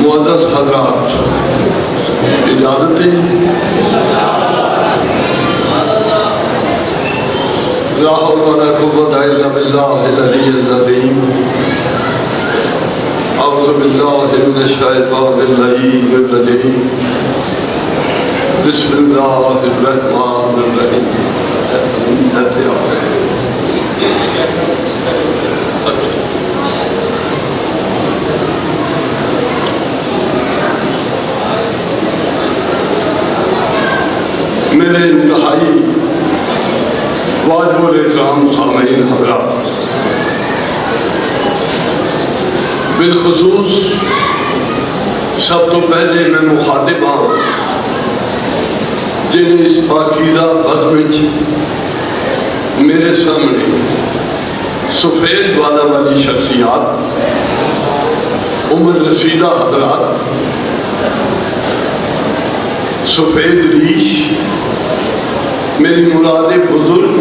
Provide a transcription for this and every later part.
معزز حضرات، اجازت ہے؟ لا حول ولا قوة الا بالله العلی العظیم۔ اعوذ باللہ من الشیطان اللعین الرجیم۔ بسم اللہ الرحمن الرحیم۔ میرے انتہائی واجب الاحترام سامعین حضرات، بالخصوص سب تو پہلے میں مخاطب ہوں جنہیں اس پاکیزہ بزم میرے سامنے سفید والا والی شخصیات، عمر رسیدہ حضرات، سفید ریش، میری مراد بزرگ،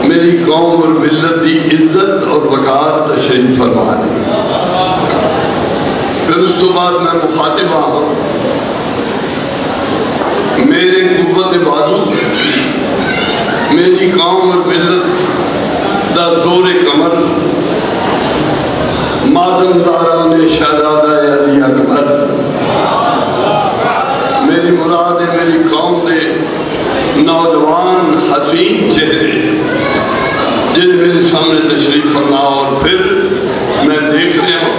میری قوم اور ملت کی عزت اور وقار تشریف فرما دی۔ پھر اس تو بعد میں مخاطب ہوں میرے قوت بازو، میری قوم اور ملت دا زور کمر، مادم داران شہزادہ علی اکبر، میری مراد ہے میری قوم دے نوجوان حسین چہرے جنہیں میرے سامنے تشریف فرما، اور پھر میں دیکھ رہا ہوں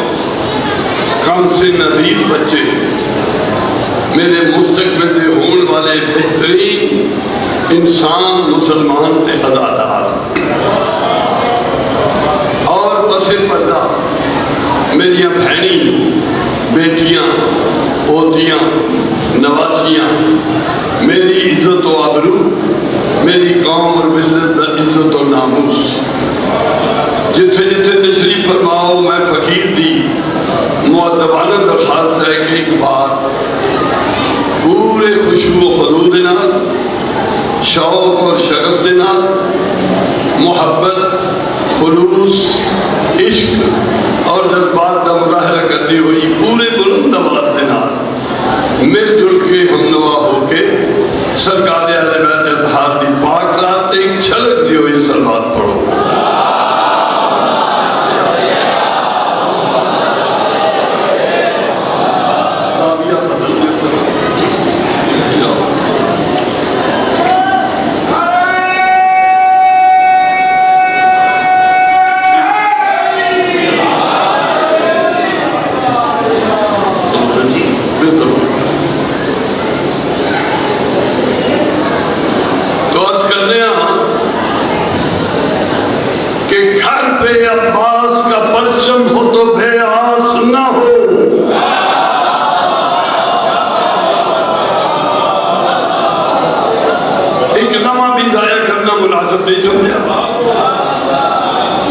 کم سے نظیر بچے، میرے مستقبل میں ہونے والے بہترین انسان مسلمان تے ادادار، اور پس پردہ میری بہنی، بیٹیاں، پوتیاں، نواسیاں، میری عزت و آبرو، میری قوم اور ملت کا عزت و ناموس، جتھے جتھے تشریف فرماؤ میں فقیر دی مؤدبانہ درخواست ہے کہ ایک بار پورے خوشبو و خضوع دے نال، شوق اور شغف دے نال، محبت، خلوص، عشق اور جذبات کا مظاہرہ کرتی ہوئی پورے بلند آواز دے نال مل جل کے ہم نوا ہو کے سرکار اہل بیت اطہار دی پاک ذات ایک جھلک دی ہوئی صلوات پڑھو۔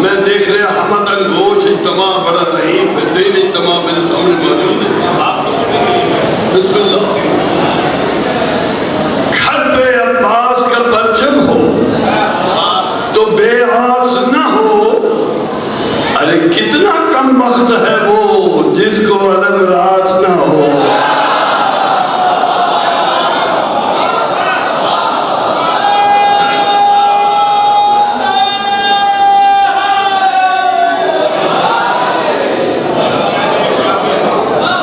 میں دیکھ رہا حمد انگوش اجتماع بڑا ضعیف ہے، دین اجتماع میرے سامنے موجود ہے۔ بسم اللہ۔ گھر پہ عباس کا پرچم ہو تو بے آس نہ ہو، ارے کتنا کم وقت ہے وہ جس کو علم راس نہ ہو۔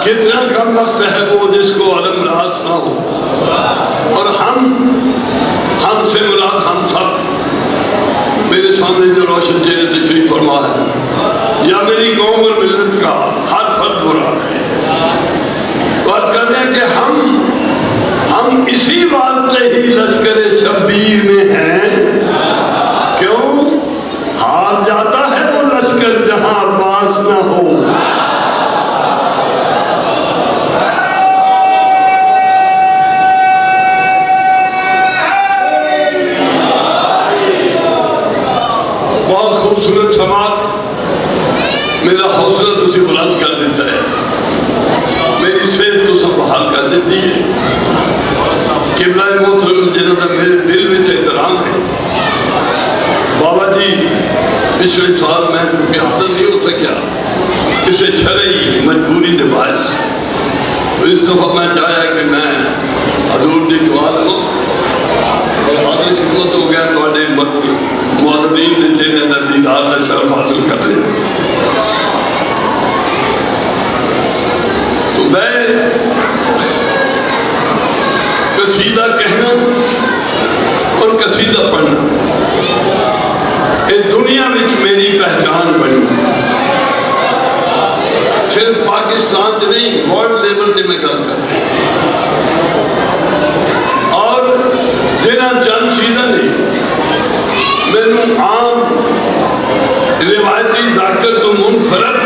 کتنا کم وقت ہے وہ جس کو علم راس نہ ہو، اور ہم سے مراد ہم سب، میرے سامنے جو روشن چہرے تشریف فرما ہے یا میری قوم اور ملت کا ہر فرد مراد ہے، بات کرتے ہیں کہ ہم اسی واسطے ہی لشکر شبیر میں ہیں، کیوں؟ ہار جاتا ہے وہ لشکر جہاں عباس نہ ہو۔ خوبصورت سماعت میرا حوصلہ تجھے بلند کر دیتا ہے، میری صحت تو سب بحال کر دیتی ہے۔ قبلہ محترم جنہوں نے میرے دل میں احترام کسی شرعی مجبوری کے باعث اس دفعہ میں چاہیا کہ میں حضور کی دعا لوں اور حاضر خدمت ہو گیا تھوڑے معذبین کے چہرے اندر دیدار کا شرف حاصل کر رہے ہیں. تو میں قصیدہ کہنا اور قصیدہ پڑھنا یہ دنیا میں میری پہچان بنی. صرف پاکستان سے نہیں ورلڈ لیول سے میں گل کر اور جنہاں چند چیزاں نے میرے عام روایتی ذاکر تو منفرد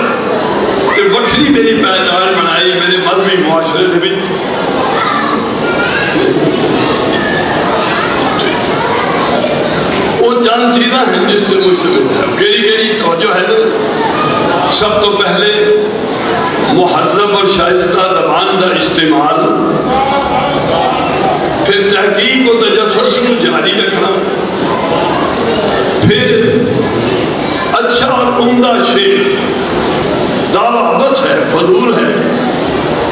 کہ وکری میری پہچان بنائی میرے مذہبی معاشرے کے بچ. وہ چند چیزاں ہیں جس سے مشتمل ہے. کیڑی توجہ ہے نا. سب تو پہلے مہذب اور شائستہ زبان کا استعمال, پھر تحقیق و تجسس کو جاری رکھنا, پھر اچھا اور عمدہ شعر. دعویٰ بس ہے, فضول ہے.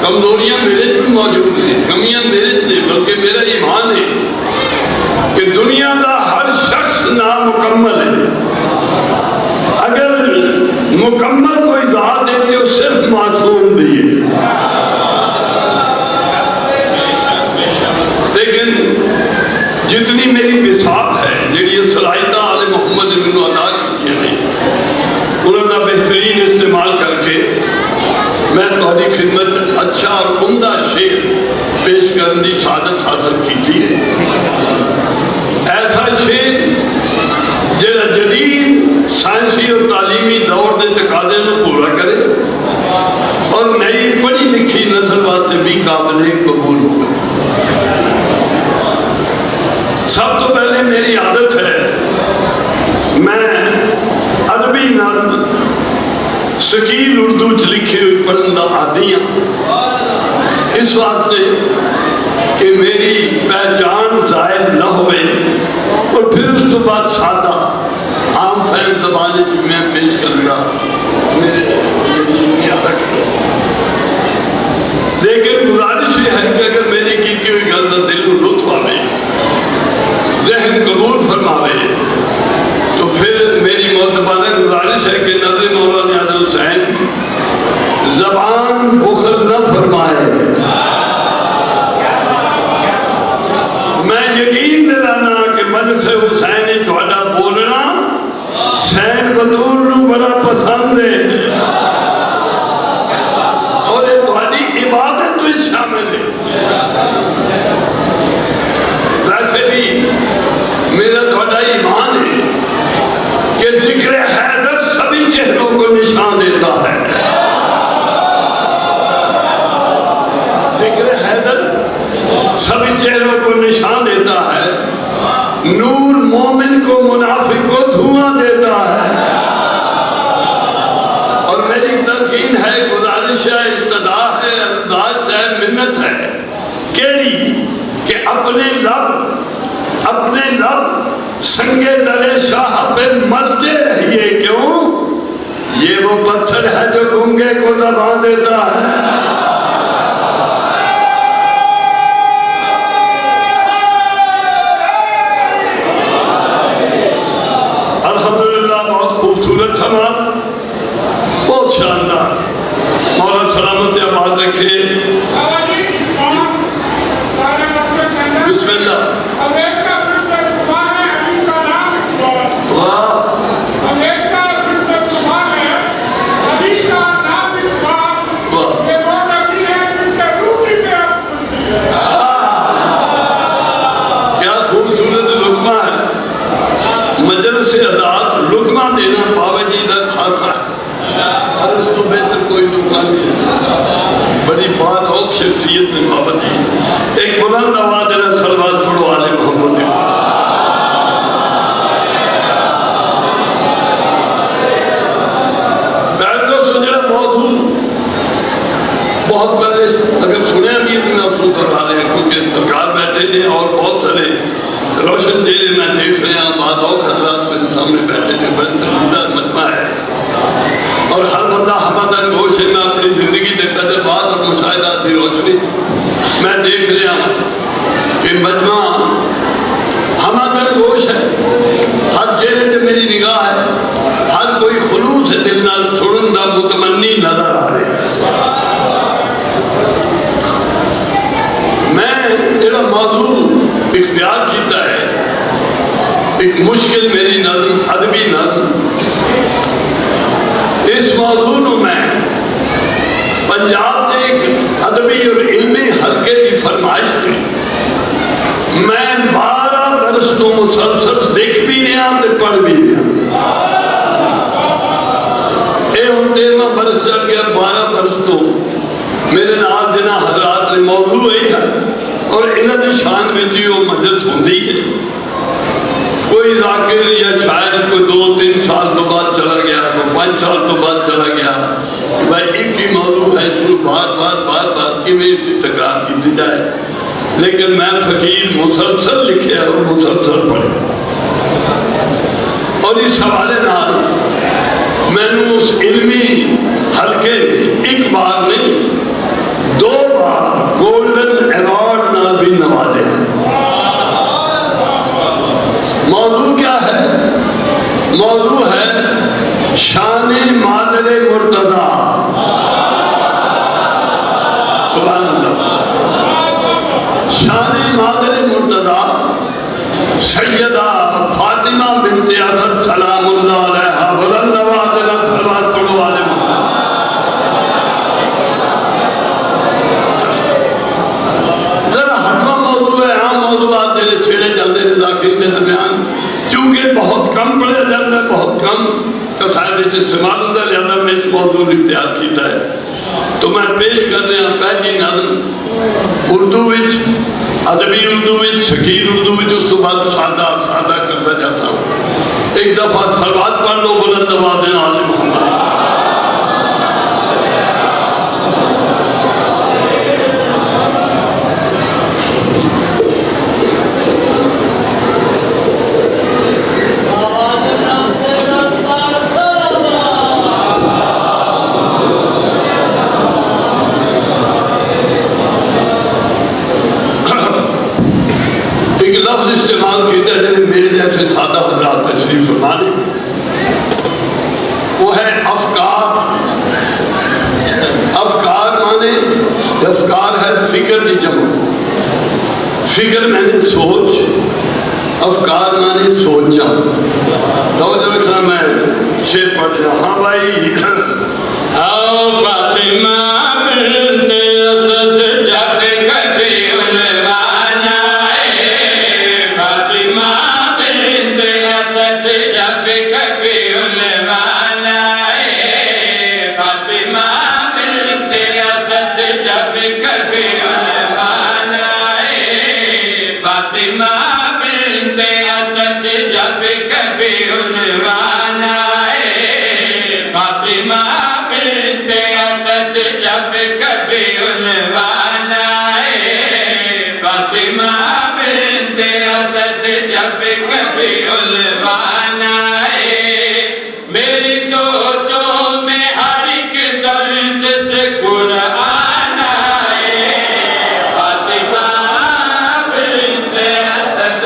کمزوریاں میرے بھی موجود ہیں, کمیاں میرے نہیں, بلکہ میرا ایمان ہے کہ دنیا کا ہر شخص نامکمل ہے. اگر مکمل کوئی ذات ہے تو صرف معصوم بھی ہے. لیکن جتنی میری بساط ہے جہی صلاحیت آل محمد نے مینوں عطا کی ہے انہوں کا بہترین استعمال کر کے میں تہاڈی خدمت اچھا اور عمدہ شعر پیش کرنے کی سعادت حاصل کی ہے. ایسا شعر جڑا جدید سائنسی اور تعلیمی دور کے تقاضے کو پورا کرے اور نئی پڑھی لکھی نسل واسطے بھی قابل قبول ہو. سب تو پہلے میری عادت ہے میں ادبی نظم شکیل اردو چ لکھے ہوئے پڑھن کا عادی ہوں, اس واسطے کہ میری پہچان ظاہر نہ ہوئے اور پھر اس تو بعد سادہ عام فہم زبان میں پیش کرنا میرے رکھ. لیکن گزارش یہ ہے کہ اگر میری کی ہوئی گل کا دل کو لطف آئے, ذہن قبول فرماوے, تو پھر میری معتبانہ گزارش ہے کہ نظر مولانا نیاز حسین زبان بخل نہ فرمائے. میں یقین دلانا کہ مجلس حسین تہاڈا بولنا سین بطور نو بڑا پسند ہے اور یہ تہاڈی عبادت میں شامل ہے. ویسے بھی میرا تہاڈا ایمان ہے کہ ذکر حیدر سبھی چہروں کو نشان دیتا ہے. ذکر حیدر سبھی چہروں کو نشان دیتا ہے. نور مومن کو منافق کو دھواں دیتا ہے. اور میری تلقین ہے, گزارش ہے, استدعا ہے, انداز ہے, منت ہے کیڑی کہ اپنے لب سنگے درے شاہ پہ ملتے رہیے. کیوں؟ یہ وہ پتھر ہے جو گنگے کو زبان دیتا ہے. بہت شاندار. مولا سلامت آباد رکھے. بسم اللہ. کیا خوبصورت لقمہ ہے. مجلس عدالت لقمہ دینا بابا جی کا خاصا اور اس کو بہتر کوئی لقمہ نہیں. بڑی بات اور شخصیت میں بابا جی ایک بلند آواز دینا. سلوات پڑھو آل محمد. بہت پہلے اگر سنیا بھی اتنا افسوس کروا رہے ہیں کیونکہ سرکار بیٹھے تھے اور بہت سارے روشن چہرے میں دیکھ رہے ہیں. بعض اور حضرات میرے سامنے بیٹھے تھے. بڑے سنجیدہ مجمع ہے. اور ہر بندہ ہمدن گوش ہے میں اپنی زندگی کے تجربات اور مشاہدات کی روشنی میں دیکھ لیا کہ مجمع ہمدن گوش ہے. ہر چہرے سے میری نگاہ ہے, ہر کوئی خلوص دل نال سنن دا متمنی نظر آ رہا ہے. میں جڑا موضوع اختیار کیتا ہے ایک مشکل میری نظم, ادبی نظم, اس موضوع نو میں پنجاب کے ایک ادبی اور علمی حلقے کی فرمائش تھی. میں 12 برس تو مسلسل دیکھ بھی رہا تے پڑھ بھی رہا. اے ہن 13واں برس چڑھ گیا. 12 برس تو میرے نال جنہ حضرات نے موضوع یہی ہے اور انہاں دی شان وچ وہ مجلس ہوندی ہے. کوئی ذاکر یا شاعر کوئی 2-3 سال تو بعد چلا گیا, کوئی 5 سال تو بعد چلا گیا. بھائی ایک ہی موضوع ہے, اس کو بار بار کی میں تکرار کی جائے. لیکن میں فقیر مسلسل لکھے اور مسلسل پڑھے, اور اس حوالے نال میں نے اس علمی حلقے نے ایک بار نہیں 2 بار گولڈن ایوارڈ نال بھی نوازے ہیں. موضوع کیا ہے؟ موضوع ہے شان مادر مرتضی. سبحان اللہ. شان مادر مرتضی سیدہ فاطمہ بنت اسد سلام اللہ علیہا بلند آواز سے صلوات پڑھو والے. ذرا ہٹوا موضوع ہے, عام موضوعات تیرے چھیڑے چلتے ہیں ذاکرین کے درمیان, چونکہ بہت کم پڑھا جاتا ہے, بہت کم قصائد استعمال ہوتا ہے, لہذا میں اس موضوع کو اختیار کیتا ہے. تو میں پیش کر رہا پہلی نظم اردو وچ, ادبی اردو وچ, شکیل اردو وچ, اس تو بعد سادہ کرتا جاتا ہوں. ایک دفعہ صلوات پڑھ لو بلند آواز سے آل محمد. لفظ استعمال کیتا ہے جنہیں میرے جیسے سادہ حضرات میں شریف فرمانے, وہ ہے افکار. افکار مانے, افکار ہے فکر کی جمع. فکر میں نے سوچ, افکار مانے سوچا. توجہ رکھنا, میں شعر پڑھ رہا. ہاں بھائی. آؤ فاطمہ بنت اسد جب کبھی علمانا, جب کبھی علمانا, فاطمہ بنت اسد جب کبھی علمانا, فاطمہ بنت اسد جب کبھی علمانا, فاطمہ بنت اسد جب کبھی علمانا, فاطمہ بنت اسد جب کبھی علمانا. میری سوچوں میں ہر ایک سرد سے قرآن آئے, فاطمہ بنت اسد.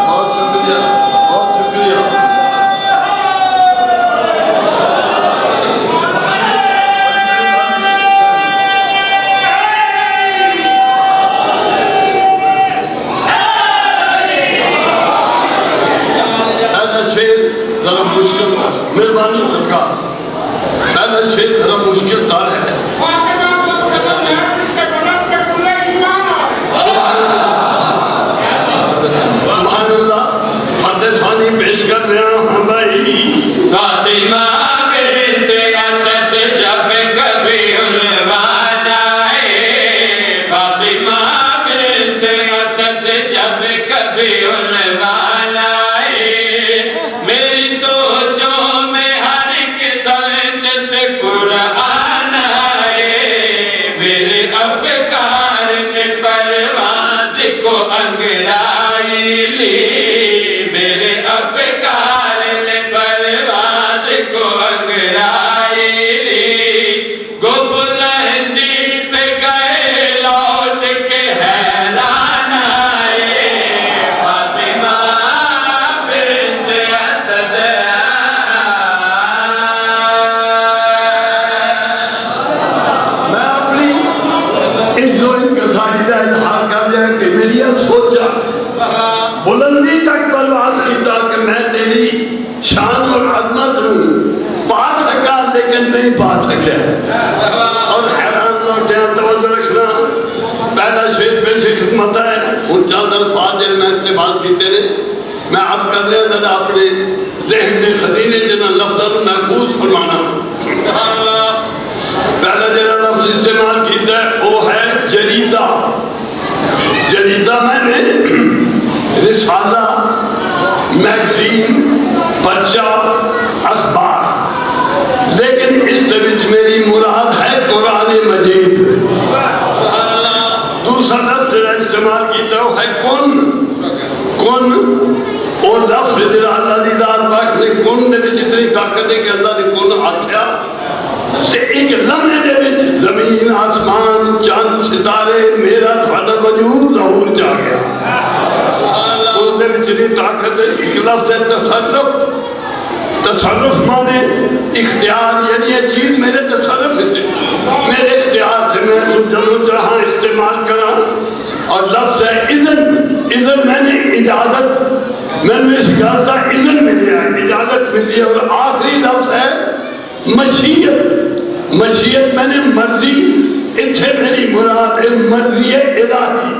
بہت شکریہ, بہت شکریہ. ذرا مشکل تھا, مہربانی سرکار, پہلا شعر ذرا مشکل تھا ہے. سبحان اللہ. فتح ثانی پیش کر رہا ہوں بھائی. فاطمہ بنت اسد جب کبھی علمانا, فاطمہ بنت اسد جب کبھی علمانا, میری سوچوں میں ہر ایک سرد سے قرآن نہیں پا سکے. اور حیران لوٹے توجہ رکھنا پہلا شیر پیش خدمت ہے. ان چند الفاظ جن میں استعمال کیتے ہیں میں آپ کر لیا ذرا اپنے ذہن میں خزینے جنہ لفظ محفوظ فرمانا. پہلا جنہ لفظ استعمال کیتا ہے وہ ہے جریدہ. جریدہ میں نے رسالہ، میگزین، پرچہ، اخبار، لیکن اس طرح میری مراد ہے قرآن مجید. دوسرا لفظ استعمال کیتا ہے کن. کن اور لفظ جڑا اللہ دی ذات پاک نے کن دے وچ اتنی طاقت ہے کہ اللہ نے کن آکھیا تے ایک لمحے دے وچ زمین، آسمان، چاند، ستارے، میرا تھوڑا وجود ظہور چا گیا. اس دے وچ اتنی طاقت ہے. ایک لفظ ہے تصرف. تصرف مانے اختیار، یعنی یہ چیز میرے تصرف سے، میرے اختیار سے میں جدو چاہاں استعمال کرا. اور لفظ ہے اذن. اذن میں نے اجازت، میں نے اس گل کا اذن ملیا، اجازت ملی. اور آخری لفظ ہے مشیت. مشیت میں نے مرضی. اتھے میری مراد ہے مرضی الہی.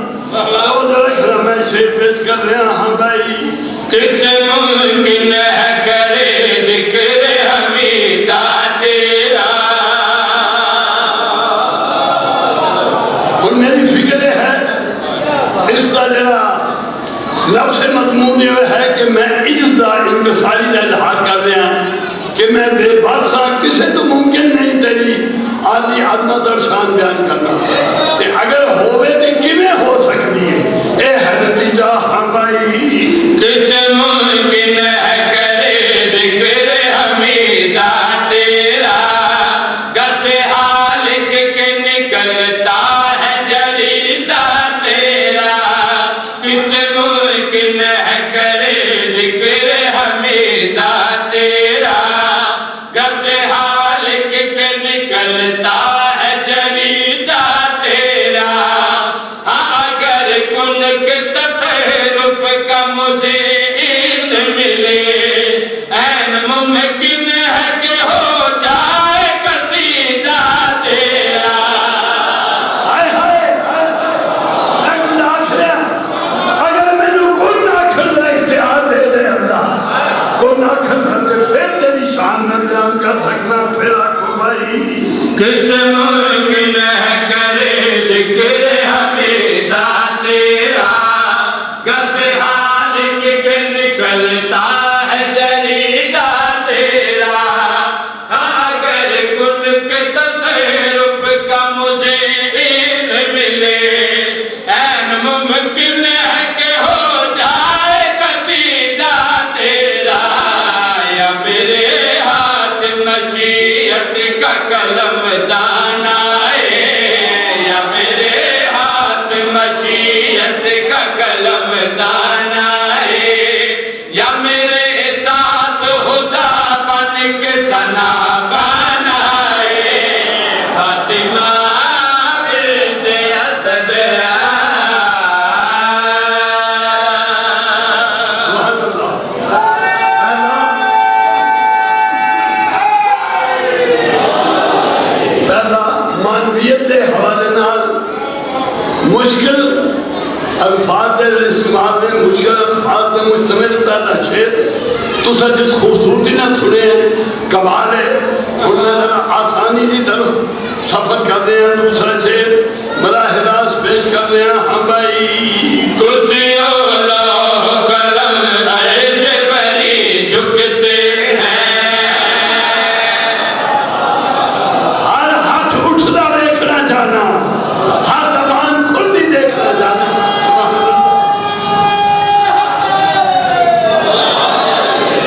میں شیر پیش کر رہا ہاں بھائی. کس ممکن ہے کرے ذکر حمیدہ تیرا. اور میری فکر ہے اس کا جڑا لفظ مضمون یہ ہے کہ میں عجز دا انکساری دا اظہار کر رہا کہ میں بے بس ہاں. کسے تو ممکن نہیں تیری عالی عظمت اور شان بیان کرنا. کہ اگر ہوئے تو کیویں ہو سکتی ہے. اے ہے نتیجہ ہاں بھائی. کس ممکن ہے کرے ذکر حمیدہ تیرا. گس حالک کے نکلتا ہے جریدہ تیرا. کس ممکن ہے کرے ذکر حمیدہ تیرا. گس حالک کے نکلتا ہے جریدہ تیرا. اگر کن کے تصرف کا مجھے علم ملے، این ممکن ہے کہ ہو جائے قصیدہ تیرا. اگر میں نے کن آخر کا اختیار دے دے اللہ، کن آخر کا پھر تیری شان میں بیان کر سکنا. پھر آخو بھائی کس ممکن ہے کرے ذکر حمیدہ تیرا. گس حالک کے نکلتا ہے جریدہ تیرا. اگر کن کے تصرف کا مجھے علم ملے، این ممکن ہے کہ ہو جائے قصیدہ تیرا. یا میرے ہاتھ مشیت کا قلم دانا ہے، یا میرے ہاتھ مشیت کا قلم دانا ہے، یا میرے ساتھ خدا بن کے ثنا بانا ہے. فاطمہ بنت اسد معنویت کے حوالے نال مشکل الفاظ کے استعمال میں، مشکل الفاظ میں مشتمل پہلا شعر تسا جس خوبصورتی نہ سنے ہیں کمال ہے. انہوں آسانی کی طرف سفر کر رہے ہیں. دوسرا شعر براہ راست پیش کر رہے ہیں ہاں بھائی. کرسی اور لوح قلم ایسے بری جھکتے ہیں. ہر ہاتھ اٹھتا دیکھنا جانا، ہر زبان کھلتی دیکھنا جانا.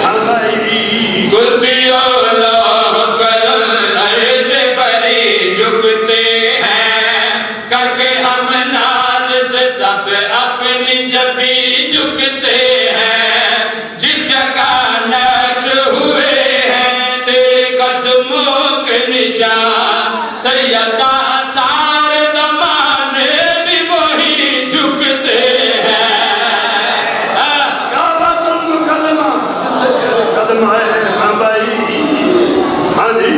ہاں بھائی کرسی اور لوح قلم ایسے بری جھکتے ہیں. کر کے ہم ناز سے سب اپنی جبی جھکتے ہیں. جس جگہ نقش ہوئے ہیں تیرے قدموں کے نشان، سیدہ سارے زمانے بھی وہی جھکتے ہیں. کعبۃ المکرمہ قدم آئے ہیں ہاں بھائی. ہاں جی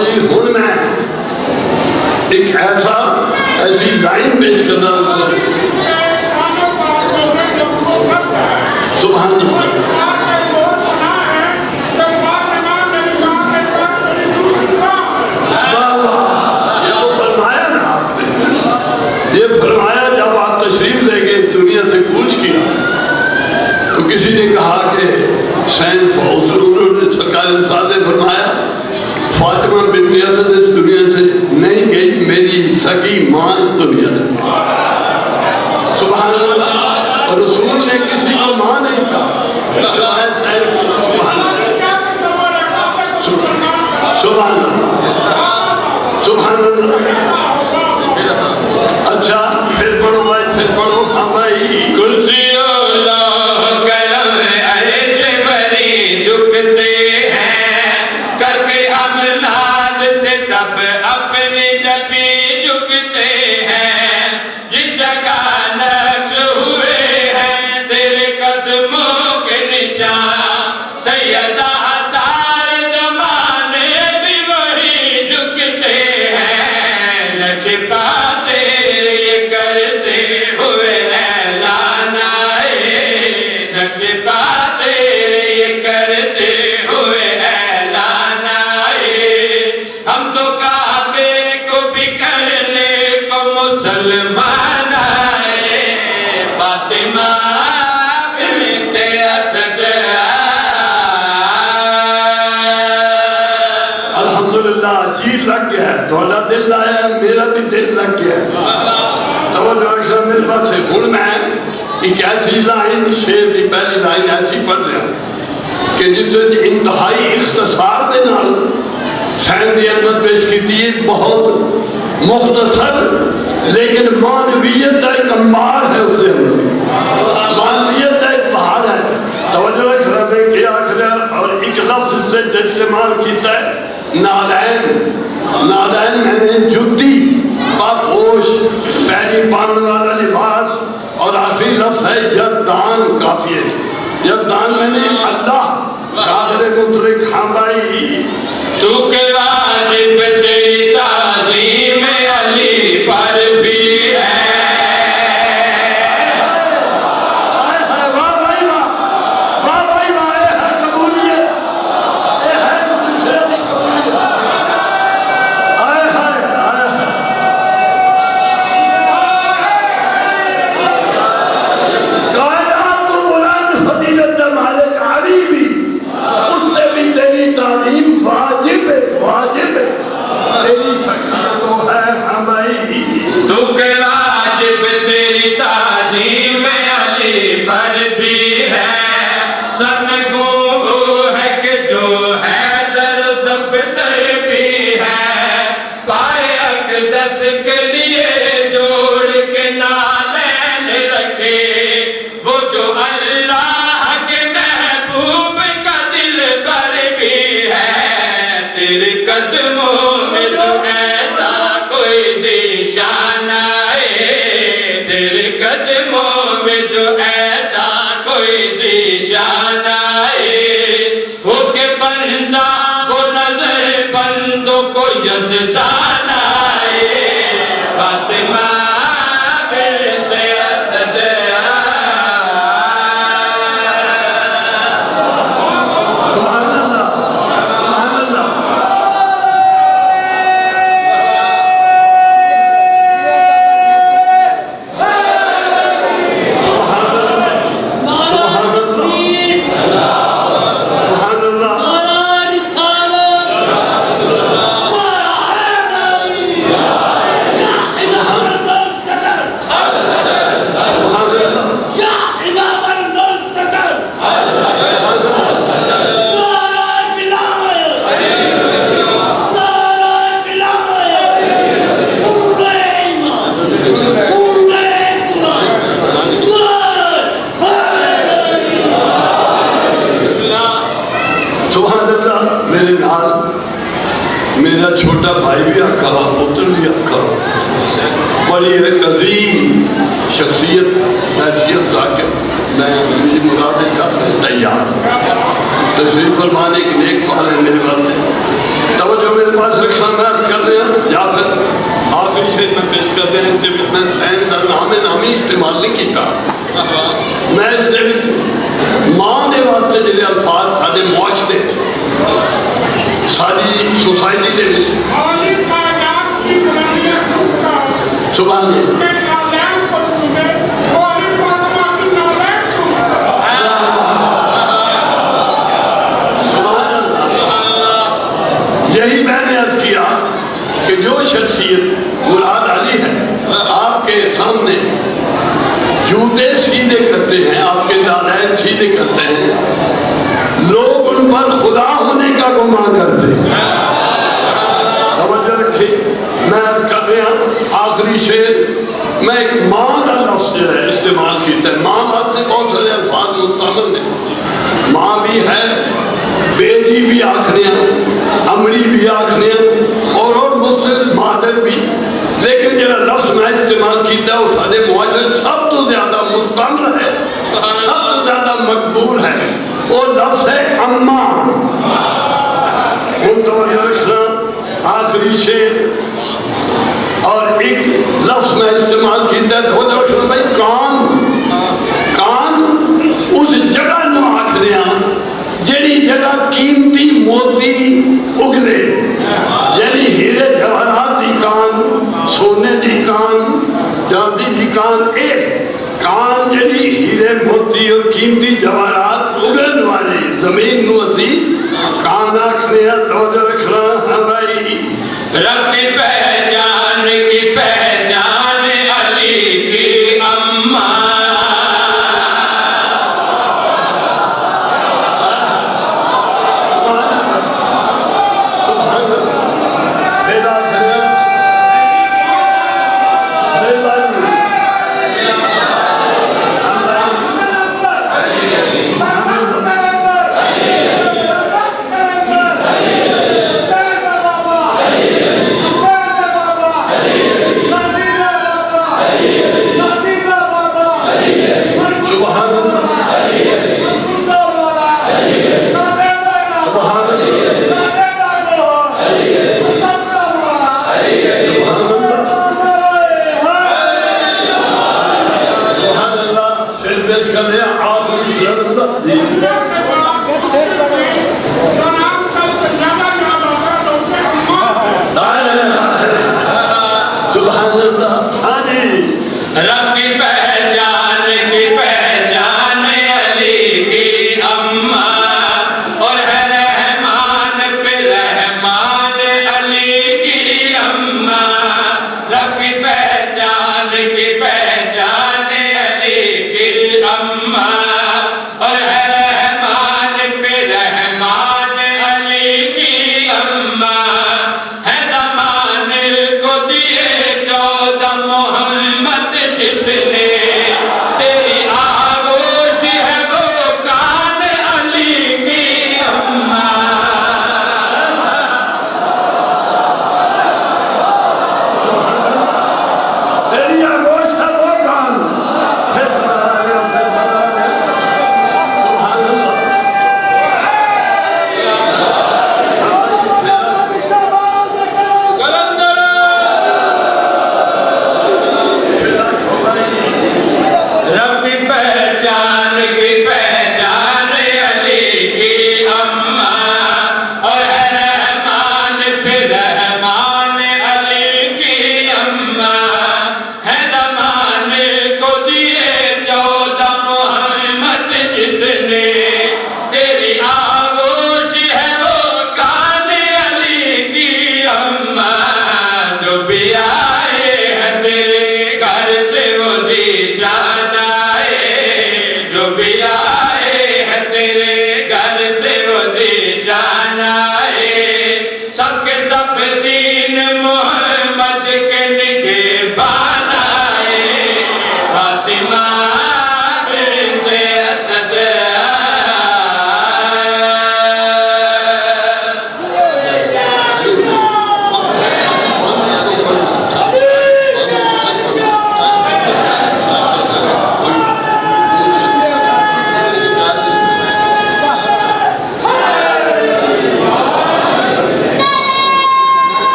جی ہوں میں ایک ایسی لائن پیش کرنا سبحان اللہ. فرمایا جب آپ تشریف لے کے دنیا سے کوچ کیا تو کسی نے کہا کہ سین فوز انہوں نے سرکار ساتھ فرمایا فاطمہ بنت اسد اس دنیا سے نہیں گئی، میری سکی ماں اس دنیا سے. سبحان اللہ. اور رسول نے کسی کو ماں نہیں کہا. سبحان اللہ سبحان اللہ. اچھا پھر پڑھو بھائی، پھر پڑھو. ہاں بھائی. کرسی اللہ قلم عرش بری جھکتے ہیں، کر کے املاک سے سب اپنی جبی جھکتے ہیں. جس جگہ نقش ہوئے ہیں تیرے قدموں کے نشان، سیدہ سارے زمانے بھی وہی جھکتے ہیں. نقش پاتے کرتے ہوئے اعلان آئے، نقش پاتے یہ کرتے ہوئے اعلان آئے. ہم تو کعبے کو بھی کرنے کو مسلمان آئے. فاطمہ بنت اسد. الحمدللہ جی لگ گیا ہے، تھوڑا دل آیا، میرا بھی دل لگ گیا ہے. توجہ رکھنا میرے پاس سے. ہوں میں ایک ایسی لائن شعر کی پہلی لائن ایسی پڑھ رہا کہ جس سے انتہائی اختصار کے نال سین دی عظمت پیش کی تھی. بہت مختصر لیکن معنویت کا ایک انبار ہے اس سے اندر، معنویت کا ایک بہار ہے. توجہ رکھنا میں کیا آخر اور ایک لفظ اس سے استعمال کیتا ہے نالین. نالین میں نے جتی، پاپوش، پہلی پان والا لباس، اور آخری لفظ ہے یدان. کافی ہے یدان میں نے اللہ قادر مطلق. ہاں بھائی. تو کہ واجب تیری تعظیم علی پر بھی ہے. میرا چھوٹا بھائی بھی آقا، پتر بھی آقا، بڑی ایک عظیم شخصیت حیثیت تاکہ میں مجھے مراد کا تیار تشریف فرمانے کی نیک فعال ہے میرے والے. توجہ میرے پاس رکھنا میں عرض کر دیا یا پھر آخری شیئر میں پیش کرتے ہیں کہ میں سین دا نامی استعمال نہیں کیتا میں اس سے ماں دے واسطے جڑے الفاظ سارے معاشرے ساری سوسائٹی دے سبحان اللہ یہی میں نے عرض کیا کہ جو شخصیت مراد علی ہے آپ کے سامنے جوتے سیدھے کرتے ہیں آپ کے دالین سیدھے کرتے ہیں لوگ ان پر خدا ہونے کا گمان کرتے ہیں توجہ رکھیں میں عرض کر رہا ہوں آخری شعر میں ایک ماں کا لفظ جو ہے استعمال کیتا ہے ماں واسطے کون سے الفاظ مستعمل ہیں ماں بھی ہے بیٹی بھی آخنے امڑی بھی آخنے اور مختلف مادر بھی لیکن جڑا لفظ میں استعمال کیتا ہے وہ سارے معاشرے سب تو زیادہ مستعمل ہے سب تو زیادہ مقبول ہے وہ لفظ ہے اماں متوجہ رکھنا آخری شعر اور ایک لفظ میں استعمال کیتا ہے توجہ رکھنا بھائی کان اس جگہ نو آخنے جڑی جگہ قیمتی موتی اگلے یعنی ہیرے جواہرات دی کان سونے دی کان چاندی دی کان اے کان جڑی ہیرے موتی اور قیمتی جواہرات اگلن والی زمین نو اسی کان آخنے توجہ رکھنا ہاں بھائی رب کی پہچان علی کی اماں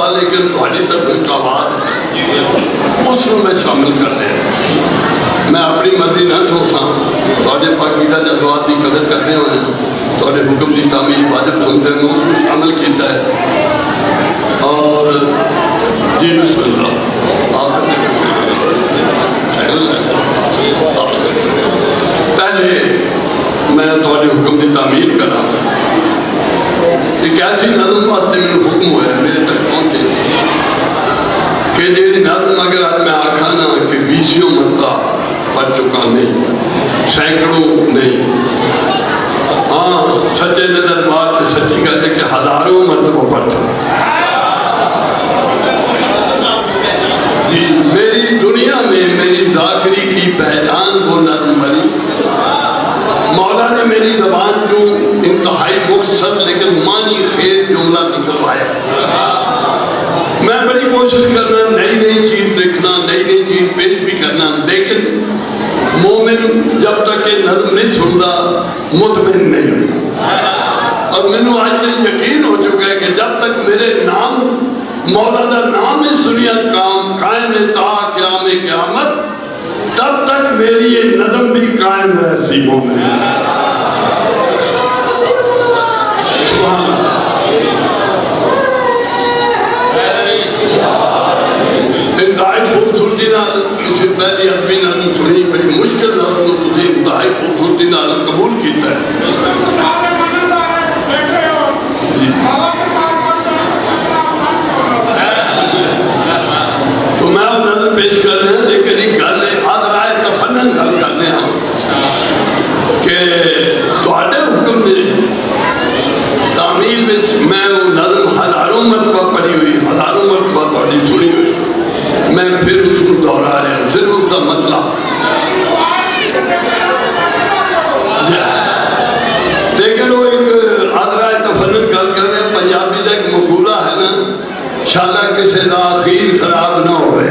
ہوتا لیکن تھوڑی طرف ایک آواز اس میں شامل کر لیا میں اپنی مرضی نہ ٹھوساں تھوڑے پاکیزہ جذبات کی قدر کرتے ہوئے تھوڑے حکم کی تعمیل واجب سنتے ہیں اس میں شامل کیتا ہے اور جی بسم اللہ پہلے میں تھوڑے حکم کی تعمیل کرا ایک ایسی نظم واسطے میں حکم ہوا ہے میرے تک پہنچے کہ جیڑی نظم اگر آج میں آکھا نا کہ 20 مرتبہ پڑھ چکا نہیں سینکڑوں نہیں ہاں سچے نظر بات سچی کہتے کہ ہزاروں مرتبہ پڑھ چکا جی میری دنیا میں میری ذاکری کی پہچان وہ نظم بنی مولا نے میری زبان کو انتہائی مختصر لیکن معنی خیر جملہ نکلوایا میں بڑی کوشش کرنا نئی نئی چیز دیکھنا نئی نئی چیز پیش بھی کرنا لیکن مومن جب تک یہ نظم نہیں سنتا مطمئن نہیں ہوتا اور مینوں آج تک یقین ہو چکا ہے کہ جب تک میرے نام مولا دا نام اس دنیا قائم ہے تا قیام قیامت تب تک میری یہ نظم بھی قائم ہے سی مومن سبحان انتہائی خوبصورتی نال اسے پہلی ادبی نظم سنی بڑی مشکل نظم تسی انتہائی خوبصورتی نال قبول کیتا ہے تو میں وہ نظر پیش کر رہے ہیں لیکن ایک گل ہے آدھرائے تفنن گل کرنے ہیں کہ تھوڑے حکم دے تعمیل میں وہ نظر ہزاروں مرتبہ پڑھی ہوئی ہزاروں مرتبہ تھوڑی سنی ہوئی میں پھر اس کو دہرا رہا ہوں صرف اس کا مطلب لیکن وہ ایک آدھرائے تفنن گل کر رہے ہیں پنجابی کا ایک مقولہ ہے نا شالا کسی دا اخیر خراب نہ ہوئے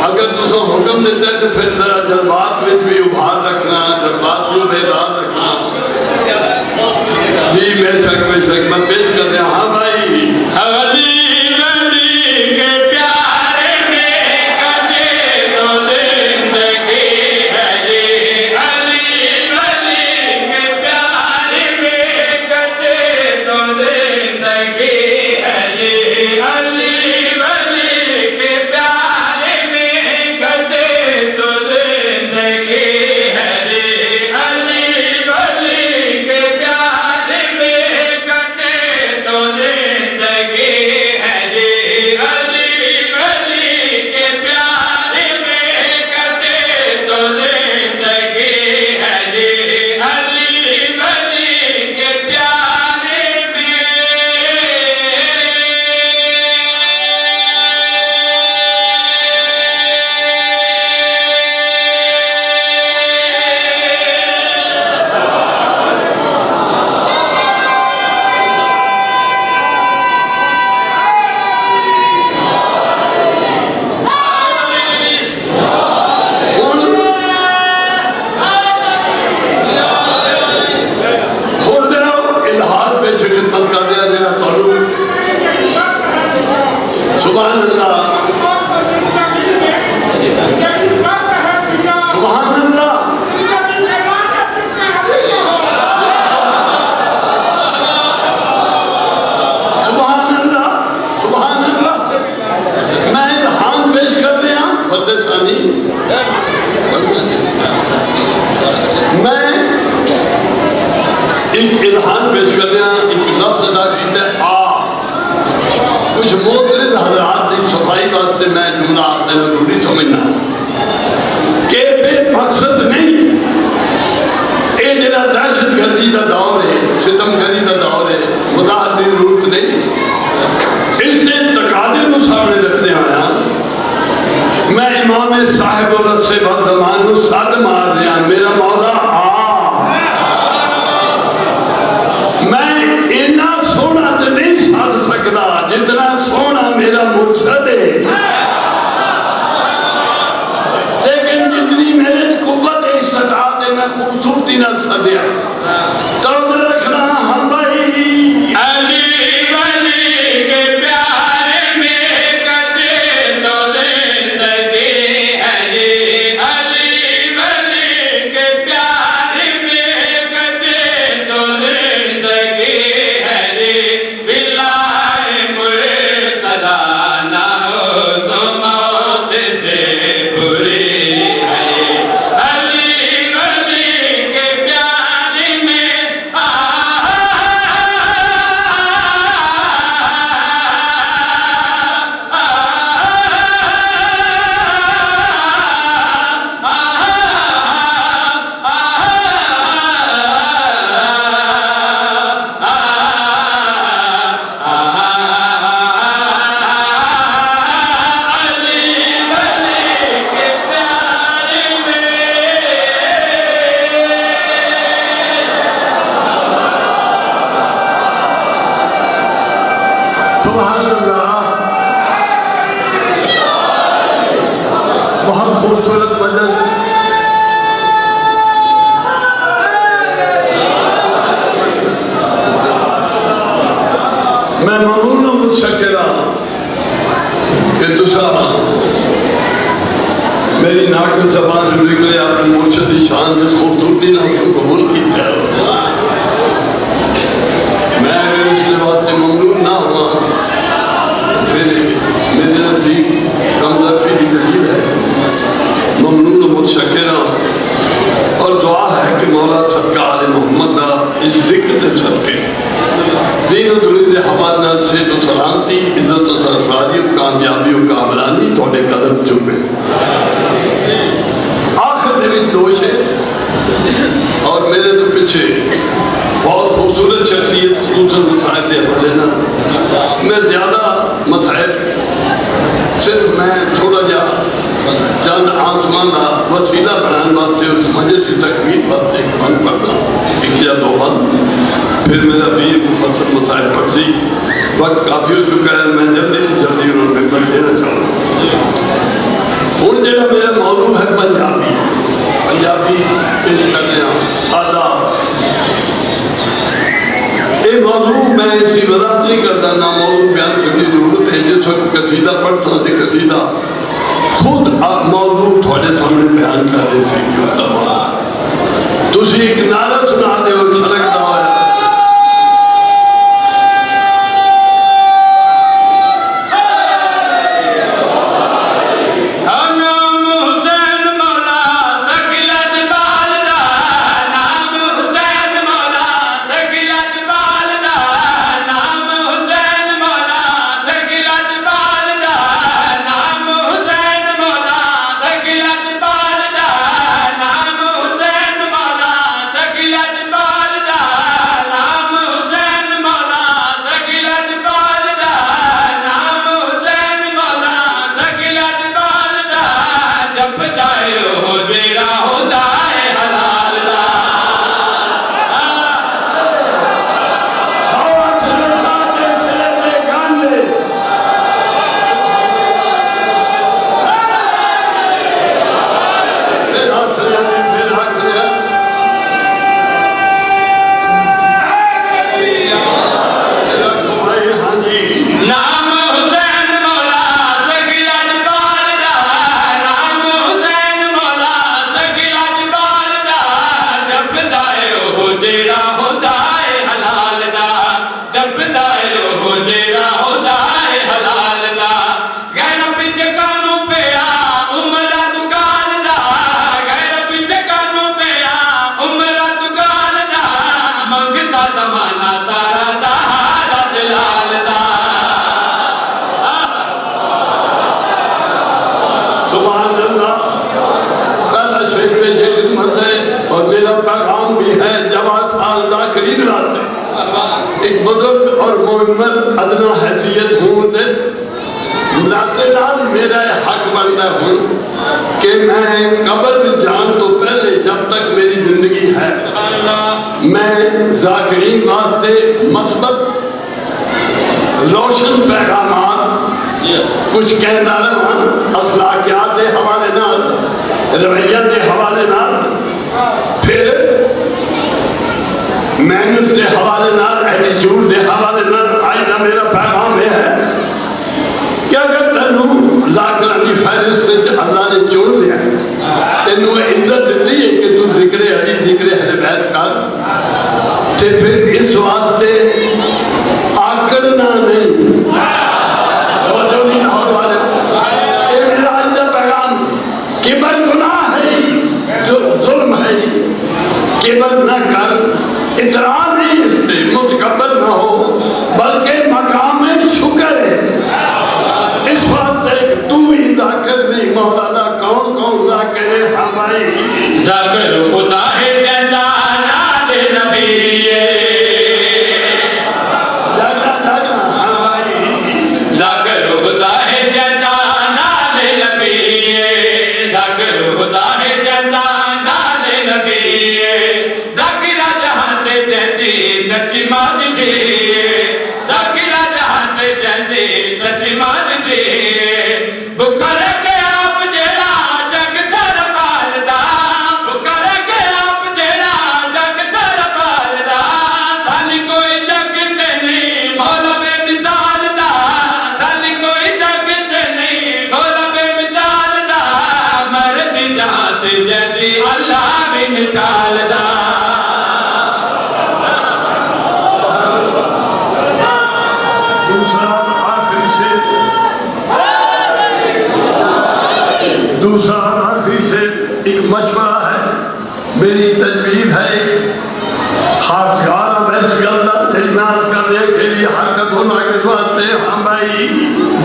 اگر تسا حکم دیتا ہے تو پھر ذرا جذبات میں بھی ابھار رکھنا جذبات کو بیدار رکھنا جی بے شک میں پیش کر دیا ہاں بھائی ایک الہان پیش کر دیا ایک لفظ سبحان اللہ. بہت خوبصورت مجلس. میں ممنون ہوں متشکرہ کہ دوسرا میری ناک زبان جو نکلے اپنی مرشدی شان میں خوبصورتی نہ اس کو قبول کی جائے. میں اگر اس لباس سے ممنون نہ ہوا پھر میرے نزدیک کمزرفی کی دلیل ہے. ممنون و متشکرہ اور دعا ہے کہ مولا صدقہ آل محمد دا اس ذکر دے صدقے دین و دنیا دے حوالے سے تو سلامتی عزت و سرفرازی و کامیابی و کامرانی تھوڑے قدم چومے. آخر دے بھی دوش ہے اور میرے تو پیچھے بہت خوبصورت شخصیت خصوصاً مسائل دے حوالے نا. میں زیادہ مسائل صرف میں تھوڑا جا چند آسمان کا وسیلہ بنانے واسطے اس مجلس کی تکمیل واسطے بند پڑھتا ہوں ایک یا دو بند. پھر میرا بھی مسائل پڑھ سی. وقت کافی ہو چکا ہے. میں جلدی انہوں نے پر دینا چاہوں گا. ہوں جڑا میرا موضوع ہے پنجابی. پنجابی پیش کرنے سادہ. یہ موضوع میں اسی وضاحت نہیں کرتا نہ موضوع بیان کرنے کی ضرورت ہے. جس وقت قصیدہ پڑھتا تھے قصیدہ خود موضوع تھوڑے سامنے بیان کر دے سی کہ اس کا بعد تسی ایک نعرہ سنا دے اور چھلکتا ہوا ہے. ایک بزرگ اور محمد ادنا حیثیت ہوں دے لاتے لال میرا حق بنتا ہوں کہ میں قبر جان تو پہلے جب تک میری زندگی ہے میں ذاکرین واسطے مثبت روشن پیغامات کچھ کہنا رہا اخلاقیات دے حوالے نال رویہ دے حوالے نال پھر محنت کے حوالے نال ایٹیچیوڈ دے حوالے نال آئینہ میرا پیغام یہ ہے کہ اگر تینوں ذاکرانی فہرست سے اللہ نے چن دیا تینوں عزت دیتی ہے کہ تو ذکر علی ذکر اہل بیت کر تے پھر اس واسطے آکڑنا نہیں. توجہ نہیں ہونے والے. یہ میرا آئندہ پیغام کبر گناہ ہے جو ظلم ہے. کبر نہ کر ادرار نہیں اس نے متقابل دوسرا اور آخری سے ایک مشورہ ہے، میری تجویز ہے، خاص گانا بیس اللہ تیری ناز کرنے کے لیے حرکت ہونا کے واسطے ہم بھائی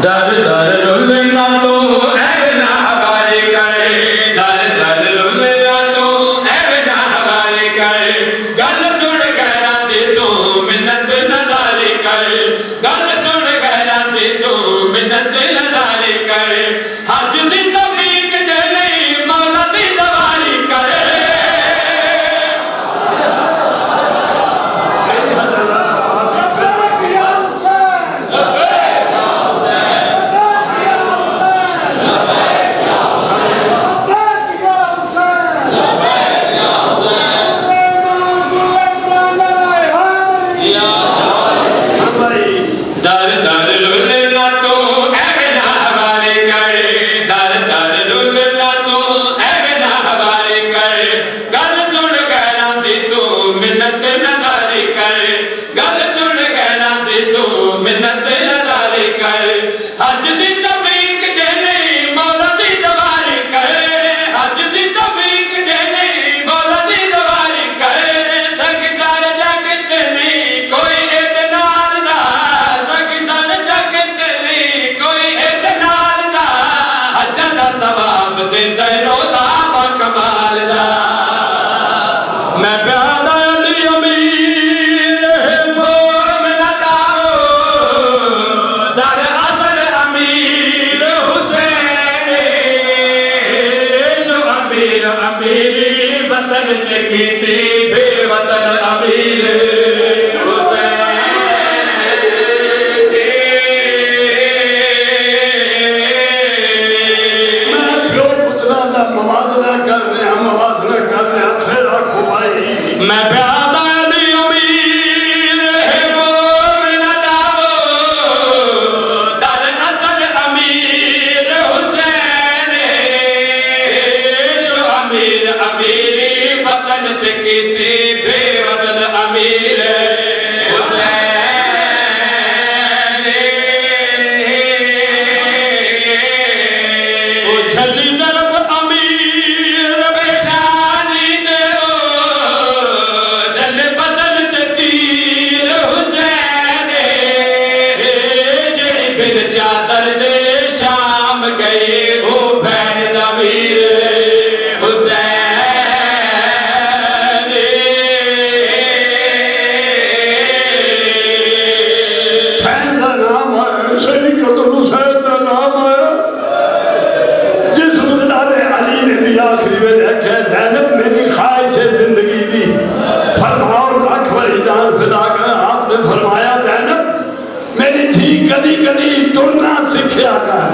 در در رلنا تو اے نا حوالے کرے، در در رلنا تو اے نا حوالے کرے، گل سن گہرا دے تو منت نظارے کرے، گل سن گہرا دے تو منت نظارے کرے، حج دی توفیق جے نہیں مولا دی دواری کرے۔ در در رلنا تو اے نا حوالے کرے، در در رلنا تو اے نا حوالے کرے، گل سن گہرا دے تو منت نظارے کرے، گل سن گہرا دے تو منت نظارے کرے، حج دی توفیق جے نہیں مولا دی دواری کرے، حج دی توفیق جے نہیں مولا دی دواری کرے، سنگسار جگ تے نہیں کوئی اعتناد دا، سنگسار جگ تے نہیں کوئی اعتناد دا، حج دا ثواب دیندا ہے روزہ با کمال دا۔ میں پیادہ علی امیر مومنت آؤ، در اثر امیر حسین، جو امیر امیری وطن تے کیتی بے وطن امیر حسین۔ میں پیو پترا دا موازنہ کر رہے ہیں، موازنہ کر رہے ہیں، پھر آنکھوں بھائی میں پیادہ علی امیر مومنت آؤ، در اثر امیر حسین، جو امیر امیری وطن تے کیتی بے وطن امیر حسین۔ اچھلی طرف امیر بیشانی دے جل بدن تے تیر حسین، جڑی بن چادر دے شام گئی وہ بہن امیر حسین۔ حسین دا نام ہے، سیدنا حسین دا نام ہے، جس مدد علی نے بھی آخری میں دیکھا زینب میری خواہش ہے زندگی دی، فرماؤ لاکھ بڑی جان فدا کر، آپ نے فرمایا زینب میری تھی کدی کدی ٹرنا سکھیا کر،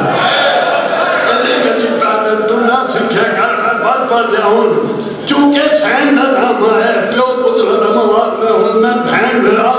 کدی کدی پیدل ٹرنا سکھیا کر، میں بات پر جاؤں چونکہ حسین دا نام ہے، پیو پتر دا مواد میں ہوں، میں بہن بھرا